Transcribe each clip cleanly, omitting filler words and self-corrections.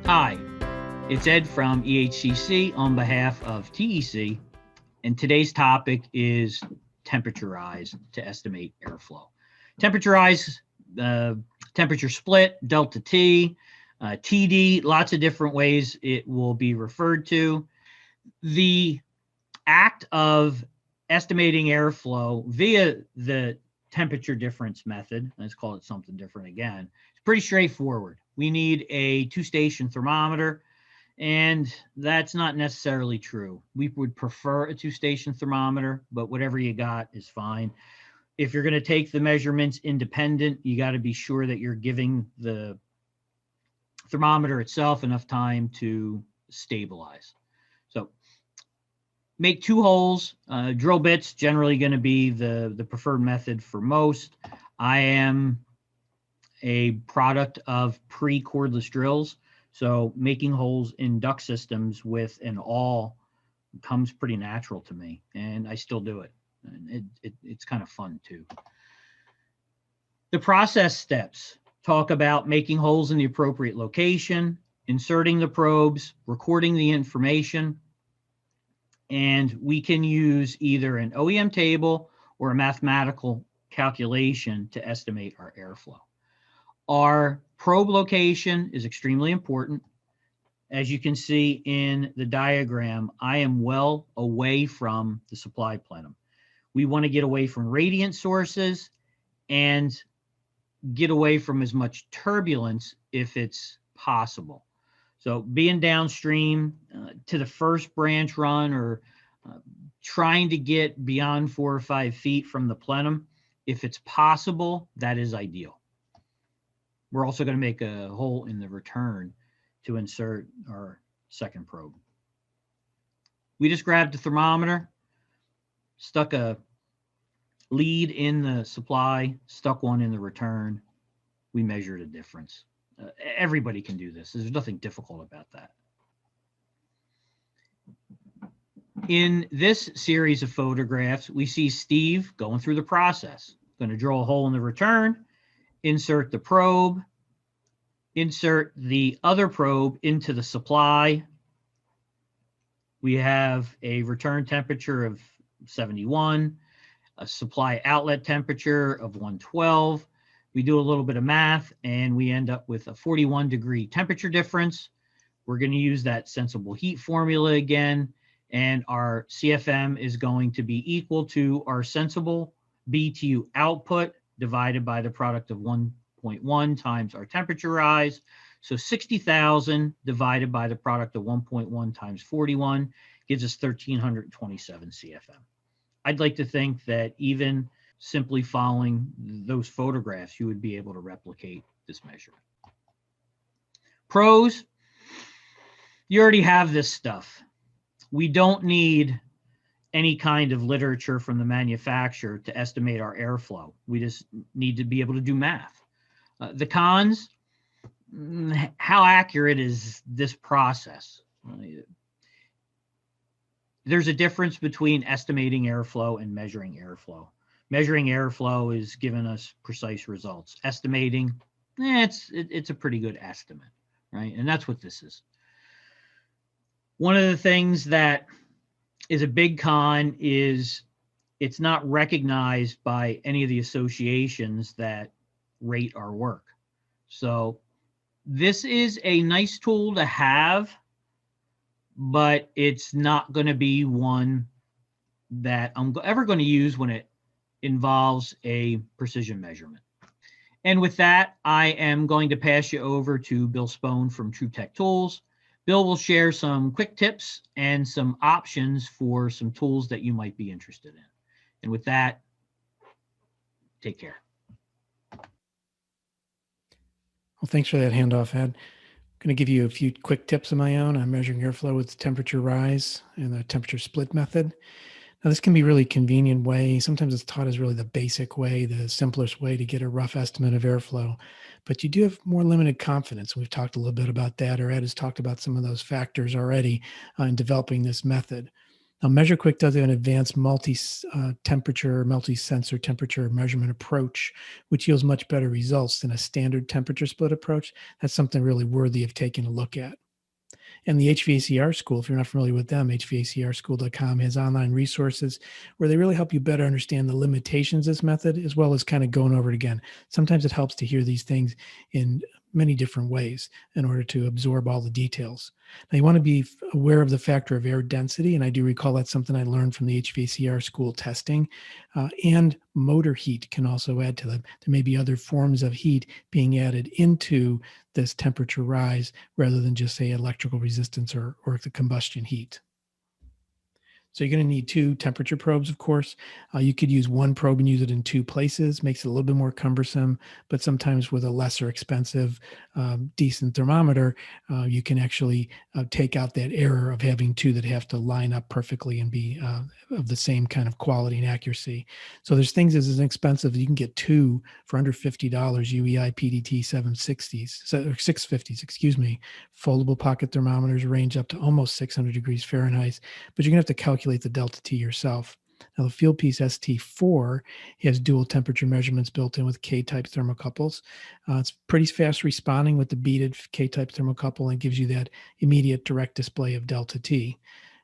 Hi, it's Ed from EHCC on behalf of TEC, and today's topic is temperature rise to estimate airflow. Temperature rise, temperature split, delta T, TD, lots of different ways it will be referred to. The act of estimating airflow via the temperature difference method, let's call it something different again, it's pretty straightforward. We need a two-station thermometer, and that's not necessarily true. We would prefer a two-station thermometer, but whatever you got is fine. If you're going to take the measurements independent, you got to be sure that you're giving the thermometer itself enough time to stabilize. So make two holes. Drill bits generally going to be the preferred method for most. I am a product of pre-cordless drills, so making holes in duct systems with an awl comes pretty natural to me, and I still do it. And it's kind of fun too. The process steps talk about making holes in the appropriate location, inserting the probes, recording the information, and we can use either an OEM table or a mathematical calculation to estimate our airflow. Our probe location is extremely important. As you can see in the diagram, I am well away from the supply plenum. We want to get away from radiant sources and get away from as much turbulence if it's possible. So being downstream to the first branch run or trying to get beyond 4 or 5 feet from the plenum, if it's possible, that is ideal. We're also going to make a hole in the return to insert our second probe. We just grabbed the thermometer, stuck a lead in the supply, stuck one in the return. We measured a difference. Everybody can do this. There's nothing difficult about that. In this series of photographs, we see Steve going through the process. Going to drill a hole in the return, insert the probe, insert the other probe into the supply. We have a return temperature of 71, a supply outlet temperature of 112. We do a little bit of math and we end up with a 41-degree temperature difference. We're going to use that sensible heat formula again, and our CFM is going to be equal to our sensible BTU output divided by the product of 1.1 times our temperature rise. So 60,000 divided by the product of 1.1 times 41 gives us 1,327 CFM. I'd like to think that even simply following those photographs, you would be able to replicate this measurement. Pros, you already have this stuff. We don't need any kind of literature from the manufacturer to estimate our airflow. We just need to be able to do math. The cons, how accurate is this process? There's a difference between estimating airflow and measuring airflow. Measuring airflow is giving us precise results. Estimating, it's a pretty good estimate, right? And that's what this is. One of the things that is a big con is it's not recognized by any of the associations that rate our work. So this is a nice tool to have, but it's not going to be one that I'm ever going to use when it involves a precision measurement. And with that, I am going to pass you over to Bill Spohn from TruTech Tools. Bill will share some quick tips and some options for some tools that you might be interested in. And with that, take care. Well, thanks for that handoff, Ed. I'm going to give you a few quick tips of my own on measuring airflow with temperature rise and the temperature split method. Now, this can be a really convenient way. Sometimes it's taught as really the basic way, the simplest way to get a rough estimate of airflow. But you do have more limited confidence. We've talked a little bit about that, or Ed has talked about some of those factors already in developing this method. Now, MeasureQuick does an advanced multi-temperature, multi-sensor temperature measurement approach, which yields much better results than a standard temperature split approach. That's something really worthy of taking a look at. And the HVACR School, if you're not familiar with them, hvacrschool.com has online resources where they really help you better understand the limitations of this method, as well as kind of going over it again. Sometimes it helps to hear these things in many different ways in order to absorb all the details. Now, you want to be aware of the factor of air density, and I do recall that's something I learned from the HVACR School testing. And motor heat can also add to them. There may be other forms of heat being added into this temperature rise rather than just say electrical resistance or the combustion heat. So you're going to need 2 temperature probes, of course. You could use 1 probe and use it in 2 places. Makes it a little bit more cumbersome, but sometimes with a lesser expensive, decent thermometer, you can actually take out that error of having 2 that have to line up perfectly and be of the same kind of quality and accuracy. So there's things as inexpensive. You can get 2 for under $50 UEI PDT 760s, or 650s, excuse me. Foldable pocket thermometers range up to almost 600 degrees Fahrenheit, but you're going to have to calculate the delta T yourself. Now, the Fieldpiece ST4 has dual temperature measurements built in with K-type thermocouples. It's pretty fast responding with the beaded K-type thermocouple and gives you that immediate direct display of delta T.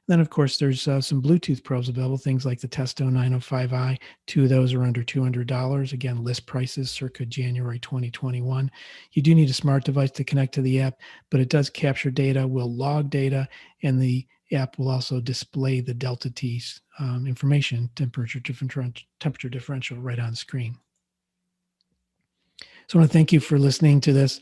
Then, of course, there's some Bluetooth probes available, things like the Testo 905i. 2 of those are under $200. Again, list prices circa January 2021. You do need a smart device to connect to the app, but it does capture data, will log data, and the app will also display the delta T information, temperature differential right on screen. So I want to thank you for listening to this.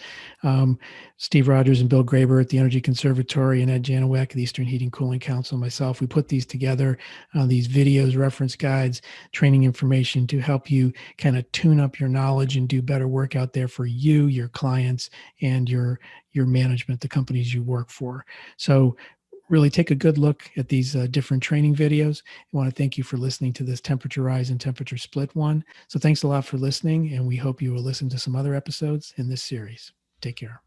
Steve Rogers and Bill Graber at the Energy Conservatory and Ed Janowiak at the Eastern Heating Cooling Council and myself, we put these together, these videos, reference guides, training information to help you kind of tune up your knowledge and do better work out there for you, your clients, and your management, the companies you work for. So really take a good look at these different training videos. I want to thank you for listening to this Temperature Rise and Temperature Split one. So thanks a lot for listening, and we hope you will listen to some other episodes in this series. Take care.